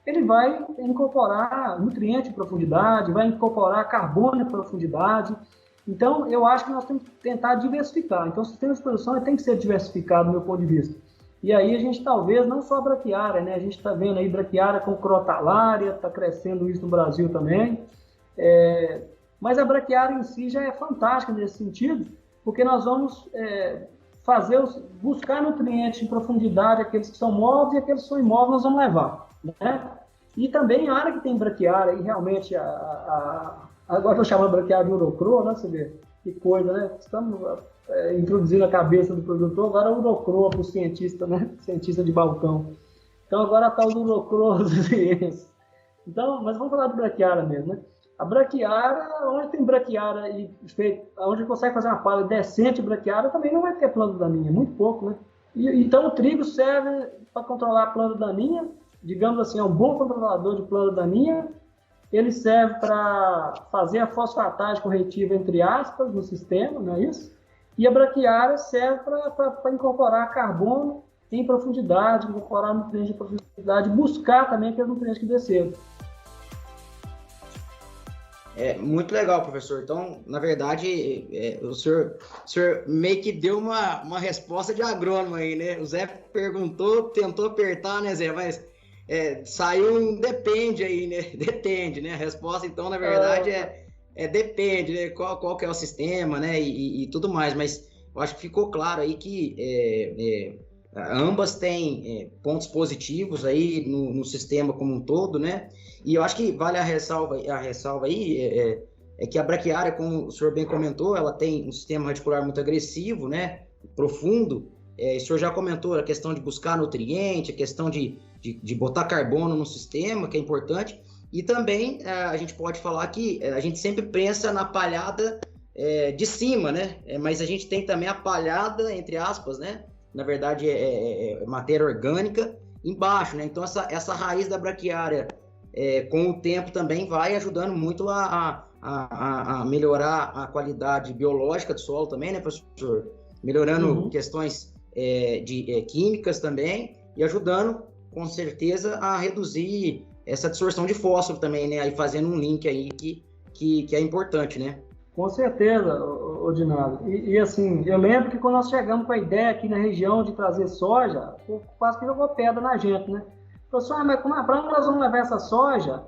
ele vai incorporar nutriente em profundidade, vai incorporar carbono em profundidade. Então, eu acho que nós temos que tentar diversificar. Então, o sistema de produção tem que ser diversificado, do meu ponto de vista. E aí a gente talvez, não só a braquiária, né? A gente está vendo aí braquiária com crotalária, está crescendo isso no Brasil também. Mas a braquiária em si já é fantástica nesse sentido, porque nós vamos buscar nutrientes em profundidade, aqueles que são móveis e aqueles que são imóveis nós vamos levar, né? E também a área que tem braquiária, e realmente agora estou chamando braquiária de urocroa, né? Você vê que coisa, né? Estamos introduzindo a cabeça do produtor, agora o urocroa para o cientista, né? Cientista de balcão. Então agora está o urocroa dos ciências. Então, mas vamos falar de braquiária mesmo, né? A braquiária, onde tem braquiária onde consegue fazer uma palha decente braquiária, também não vai ter planta daninha, muito pouco, né? Então o trigo serve para controlar a planta daninha, digamos assim, é um bom controlador de planta daninha. Ele serve para fazer a fosfatagem corretiva, entre aspas, no sistema, não é isso? E a braquiária serve para incorporar carbono em profundidade, incorporar nutrientes em profundidade, buscar também aqueles nutrientes que desceram. Muito legal, professor. Então, na verdade, o senhor meio que deu uma resposta de agrônomo aí, né? O Zé perguntou, tentou apertar, né, Zé? Mas saiu um depende aí, né? Depende, né? A resposta, então, na verdade, depende, né? Qual que é o sistema, né? E tudo mais. Mas eu acho que ficou claro aí que ambas têm pontos positivos aí no sistema como um todo, né? E eu acho que vale a ressalva aí, que a braquiária, como o senhor bem comentou, ela tem um sistema radicular muito agressivo, né? Profundo. O senhor já comentou a questão de buscar nutriente, a questão de botar carbono no sistema, que é importante. E também a gente pode falar que a gente sempre pensa na palhada de cima, né? Mas a gente tem também a palhada, entre aspas, né? Na verdade, é matéria orgânica embaixo, né? Então, essa raiz da braquiária, com o tempo, também vai ajudando muito a melhorar a qualidade biológica do solo também, né, professor? Melhorando questões químicas também e ajudando, com certeza, a reduzir essa absorção de fósforo também, né? Aí fazendo um link aí que é importante, né? Com certeza, Dinalo. E assim, eu lembro que quando nós chegamos com a ideia aqui na região de trazer soja, quase que jogou pedra na gente, né? Professor, mas para onde nós vamos levar essa soja?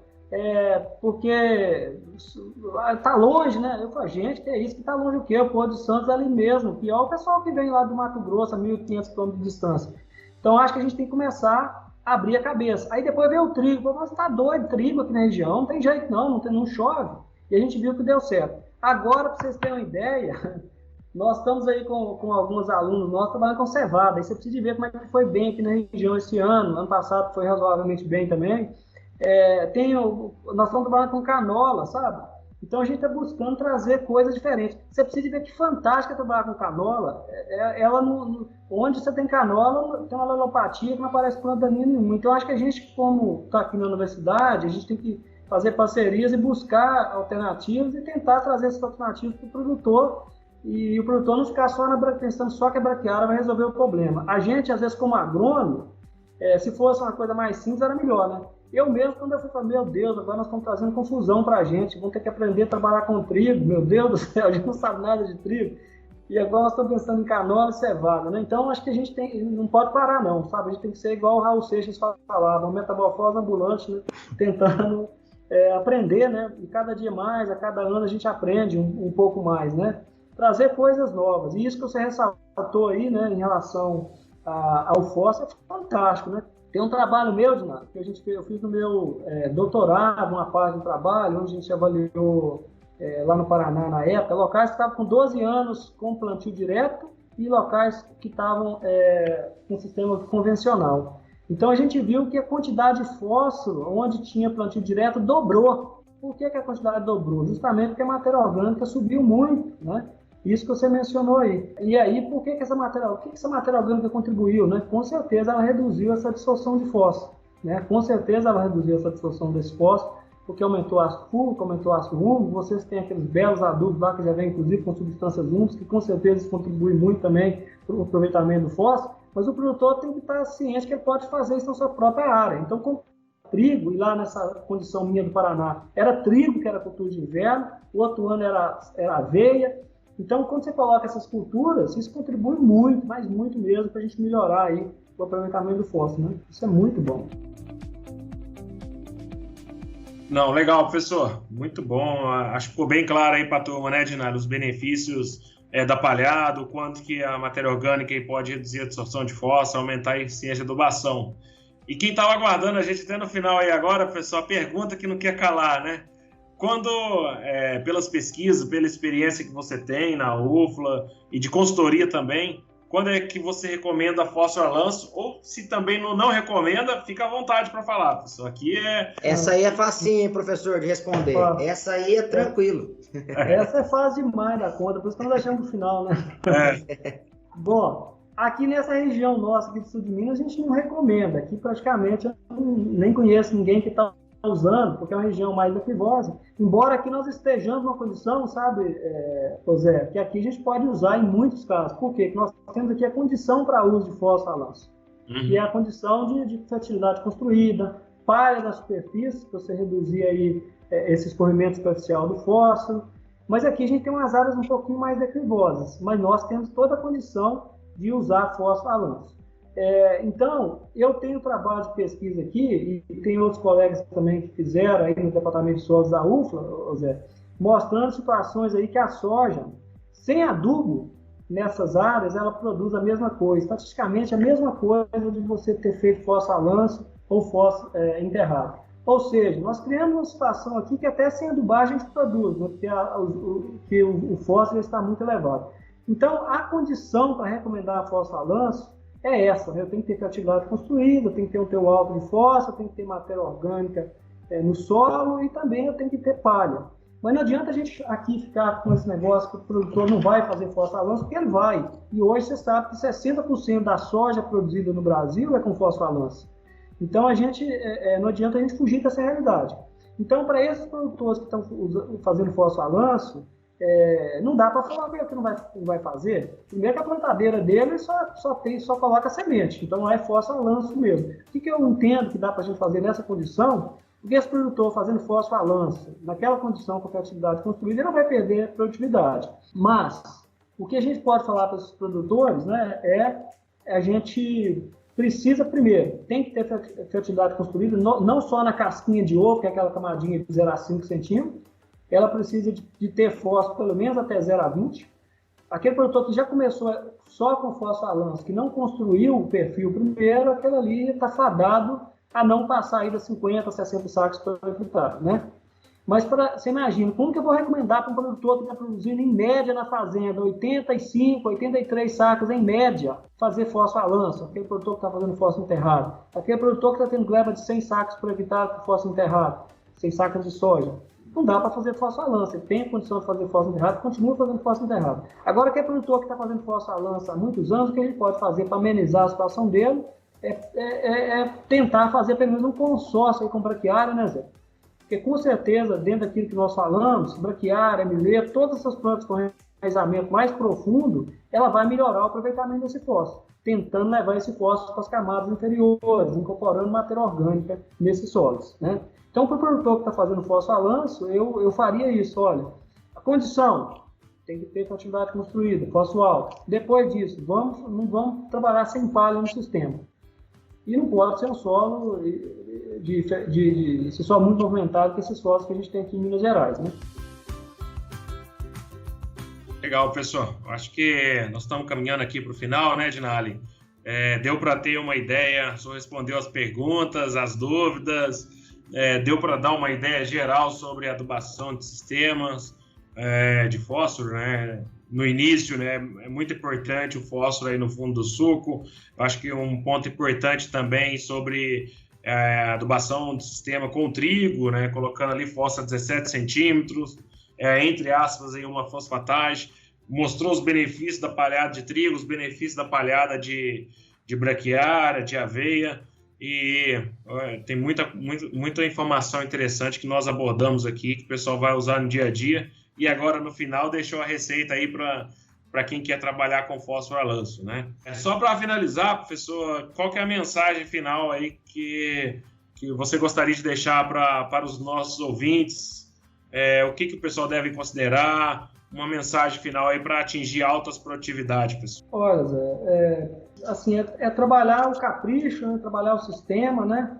Porque está longe, né? Eu falei, gente, que é isso que está longe o quê? O Porto de Santos é ali mesmo. Pior o pessoal que vem lá do Mato Grosso, a 1.500 km de distância. Então, acho que a gente tem que começar a abrir a cabeça. Aí depois veio o trigo. Mas está doido, trigo aqui na região? Não tem jeito não chove. E a gente viu que deu certo. Agora, para vocês terem uma ideia, nós estamos aí com alguns alunos nossos trabalhando com cevada. Aí você precisa ver como é que foi bem aqui na região esse ano. Ano passado foi razoavelmente bem também. Nós estamos trabalhando com canola, sabe? Então a gente está buscando trazer coisas diferentes. Você precisa ver que fantástica trabalhar com canola. Onde você tem canola, tem uma alopatia que não aparece planta daninha nenhuma. Então acho que a gente, como está aqui na universidade, a gente tem que fazer parcerias e buscar alternativas e tentar trazer essas alternativas para o produtor. E o produtor não ficar só pensando só que a braquiária vai resolver o problema. A gente, às vezes, como agrônomo, se fosse uma coisa mais simples, era melhor, né? Eu mesmo, quando eu fui falar, meu Deus, agora nós estamos trazendo confusão para a gente, vamos ter que aprender a trabalhar com trigo, meu Deus do céu, a gente não sabe nada de trigo, e agora nós estamos pensando em canola e cevada, né? Então, acho que a gente não pode parar não, sabe? A gente tem que ser igual o Raul Seixas falava, uma metamorfose ambulante, né? Tentando aprender, né? E cada dia mais, a cada ano a gente aprende um pouco mais, né? Trazer coisas novas, e isso que você ressaltou aí, né, em relação ao fósforo, é fantástico, né? Tem um trabalho meu, Dinado, que eu fiz no meu doutorado, uma parte do trabalho, onde a gente avaliou lá no Paraná, na época, locais que estavam com 12 anos com plantio direto e locais que estavam com sistema convencional. Então, a gente viu que a quantidade de fósforo, onde tinha plantio direto, dobrou. Por que a quantidade dobrou? Justamente porque a matéria orgânica subiu muito, né? Isso que você mencionou aí. E aí, o que essa matéria orgânica contribuiu, né? Com certeza ela reduziu essa absorção de fósforo, né? Com certeza ela reduziu essa absorção desse fósforo, porque aumentou o ácido fúrico, aumentou o ácido úmico. Vocês têm aqueles belos adubos lá que já vêm, inclusive, com substâncias úmicas, que com certeza contribuem muito também para o aproveitamento do fósforo. Mas o produtor tem que estar ciente que ele pode fazer isso na sua própria área. Então, com trigo, e lá nessa condição minha do Paraná, era trigo que era cultura de inverno, o outro ano era aveia. Então, quando você coloca essas culturas, isso contribui muito, mas muito mesmo, para a gente melhorar aí o aproveitamento do fósforo, né? Isso é muito bom. Não, legal, professor. Muito bom. Acho que ficou bem claro aí para a turma, né, Dinara, os benefícios da palhada, o quanto que a matéria orgânica pode reduzir a absorção de fósforo, aumentar a eficiência de adubação. E quem estava aguardando a gente até no final aí agora, professor, a pergunta que não quer calar, né? Quando, pelas pesquisas, pela experiência que você tem na UFLA e de consultoria também, quando é que você recomenda fósforo a lanço? Ou se também não recomenda, fica à vontade para falar, professor. Aqui Essa aí é facinho, professor, de responder. Essa aí é tranquilo. Essa é fácil demais da conta, por isso que nós deixamos no final, né? Bom, aqui nessa região nossa aqui do sul de Minas, a gente não recomenda. Aqui praticamente eu nem conheço ninguém que está usando, porque é uma região mais equivosa, embora aqui nós estejamos numa condição, sabe, José, que aqui a gente pode usar em muitos casos. Por quê? Porque nós temos aqui a condição para uso de fósforo a lanço, que é a condição de fertilidade construída, palha da superfície, para você reduzir aí esse escorrimento superficial do fósforo, mas aqui a gente tem umas áreas um pouquinho mais equivosas, mas nós temos toda a condição de usar fósforo a lanço. Então, eu tenho trabalho de pesquisa aqui, e tem outros colegas também que fizeram aí no Departamento de Solos da UFLA, Zé, mostrando situações aí que a soja, sem adubo nessas áreas, ela produz a mesma coisa, estatisticamente a mesma coisa de você ter feito fósforo a lanço ou fósforo enterrado. Ou seja, nós criamos uma situação aqui que até sem adubagem a gente produz, né, porque o fósforo está muito elevado. Então, a condição para recomendar fósforo a lanço é essa, né? Eu tenho que ter fertilidade construída, eu tenho que ter um teor alto de fósforo, eu tenho que ter matéria orgânica no solo e também eu tenho que ter palha. Mas não adianta a gente aqui ficar com esse negócio que o produtor não vai fazer fósforo a lanço, porque ele vai. E hoje você sabe que 60% da soja produzida no Brasil é com fósforo a lanço. Então não adianta a gente fugir dessa realidade. Então, para esses produtores que estão fazendo fósforo a lanço, não dá para falar que não vai fazer. Primeiro que a plantadeira dele só coloca semente, então não é fósforo a lanço mesmo. O que eu entendo que dá para a gente fazer nessa condição? Porque esse produtor fazendo fósforo a lanço, naquela condição com fertilidade construída, ele não vai perder a produtividade. Mas o que a gente pode falar para os produtores, né, é a gente precisa, primeiro, tem que ter fertilidade construída, não só na casquinha de ovo, que é aquela camadinha de 0 a 5 centímetros, ela precisa de ter fósforo pelo menos até 0 a 20. Aquele produtor que já começou só com fósforo a lanço, que não construiu o perfil primeiro, aquele ali está fadado a não passar aí das 50, 60 sacos por hectare, né? Mas você imagina, como que eu vou recomendar para um produtor que está produzindo em média na fazenda 85, 83 sacos em média, fazer fósforo a lanço? Aquele produtor que está fazendo fósforo enterrado. Aquele produtor que está tendo gleba de 100 sacos por hectare com fósforo enterrado, 100 sacos de soja. Não dá para fazer fósforo a lanço. Ele tem condição de fazer fósforo enterrado, continua fazendo fósforo enterrado. Agora, aquele produtor que está fazendo fósforo a lanço há muitos anos, o que a gente pode fazer para amenizar a situação dele é tentar fazer pelo menos um consórcio aí com braquiária, né, Zé? Porque, com certeza, dentro daquilo que nós falamos, braquiária, milheto, todas essas plantas com enraizamento mais profundo, ela vai melhorar o aproveitamento desse fósforo, tentando levar esse fósforo para as camadas inferiores, incorporando matéria orgânica nesses solos, né? Então, para o produtor que está fazendo fósforo a lanço, eu faria isso, olha, a condição tem que ter fertilidade construída, fósforo alto. Depois disso, não vamos trabalhar sem palha no sistema. E não pode ser um solo esse solo muito movimentado que esses solos que a gente tem aqui em Minas Gerais, né? Legal, professor. Acho que nós estamos caminhando aqui para o final, né, Dinali? Deu para ter uma ideia, o senhor respondeu as perguntas, as dúvidas, deu para dar uma ideia geral sobre a adubação de sistemas de fósforo, né? No início, né, é muito importante o fósforo aí no fundo do suco. Eu acho que um ponto importante também sobre a adubação de sistema com trigo, né, colocando ali fósforo a 17 centímetros, entre aspas, aí uma fosfatagem. Mostrou os benefícios da palhada de trigo, os benefícios da palhada de braquiária, de aveia. E tem muita informação interessante que nós abordamos aqui, que o pessoal vai usar no dia a dia. E agora, no final, deixou a receita aí para quem quer trabalhar com fósforo a lanço, né? Só para finalizar, professor, qual que é a mensagem final aí que você gostaria de deixar para os nossos ouvintes? O que o pessoal deve considerar? Uma mensagem final aí para atingir altas produtividades, pessoal. Olha, Zé, assim, trabalhar o capricho, né? Trabalhar o sistema, né?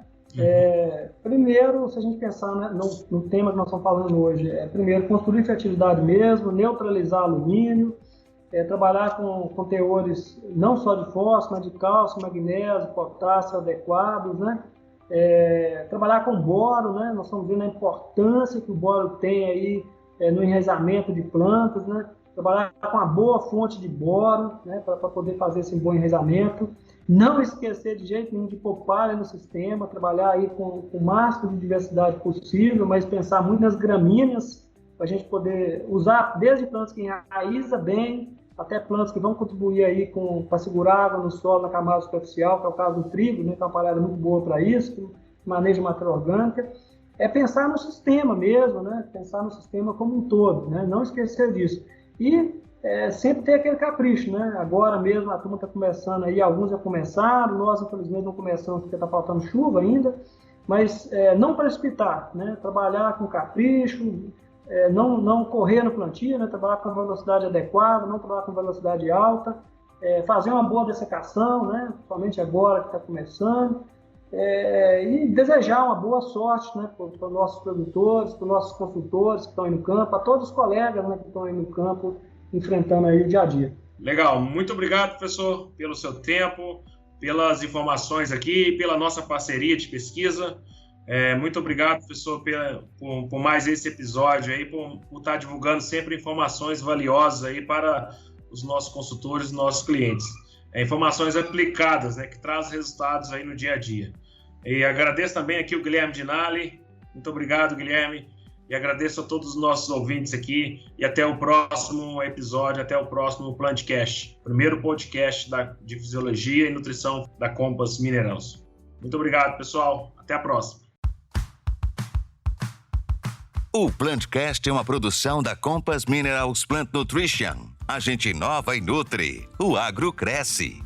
Primeiro, se a gente pensar, né, no tema que nós estamos falando hoje, primeiro construir fertilidade mesmo, neutralizar alumínio, trabalhar com teores não só de fósforo, mas de cálcio, magnésio, potássio adequados, né? Trabalhar com boro, né? Nós estamos vendo a importância que o boro tem aí no enraizamento de plantas, né? Trabalhar com uma boa fonte de boro, né? Para poder fazer esse bom enraizamento. Não esquecer de jeito nenhum de pôr palha no sistema, trabalhar aí com o máximo de diversidade possível, mas pensar muito nas gramíneas, para a gente poder usar desde plantas que enraiza bem, até plantas que vão contribuir aí para segurar água no solo na camada superficial, que é o caso do trigo, né, que é uma palhada muito boa para isso, que maneja matéria orgânica. Pensar no sistema mesmo, né, pensar no sistema como um todo, né, não esquecer disso. E sempre ter aquele capricho, né? Agora mesmo a turma está começando aí, alguns já começaram, nós infelizmente não começamos porque está faltando chuva ainda, mas não precipitar, né? Trabalhar com capricho, não correr no plantio, né? Trabalhar com velocidade adequada, não trabalhar com velocidade alta, fazer uma boa dessecação, né? Principalmente agora que está começando, e desejar uma boa sorte, né? Para os nossos produtores, para os nossos consultores que estão aí no campo, para todos os colegas, né, que estão aí no campo, enfrentando aí o dia a dia. Legal, muito obrigado, professor, pelo seu tempo, pelas informações aqui, pela nossa parceria de pesquisa. Muito obrigado, professor, por mais esse episódio aí, por estar divulgando sempre informações valiosas aí para os nossos consultores e nossos clientes. Informações aplicadas, né, que trazem resultados aí no dia a dia. E agradeço também aqui o Guilherme Dinali. Muito obrigado, Guilherme. E agradeço a todos os nossos ouvintes aqui e até o próximo episódio, até o próximo Plantcast, primeiro podcast de Fisiologia e Nutrição da Compass Minerals. Muito obrigado, pessoal. Até a próxima. O Plantcast é uma produção da Compass Minerals Plant Nutrition. A gente inova e nutre. O agro cresce.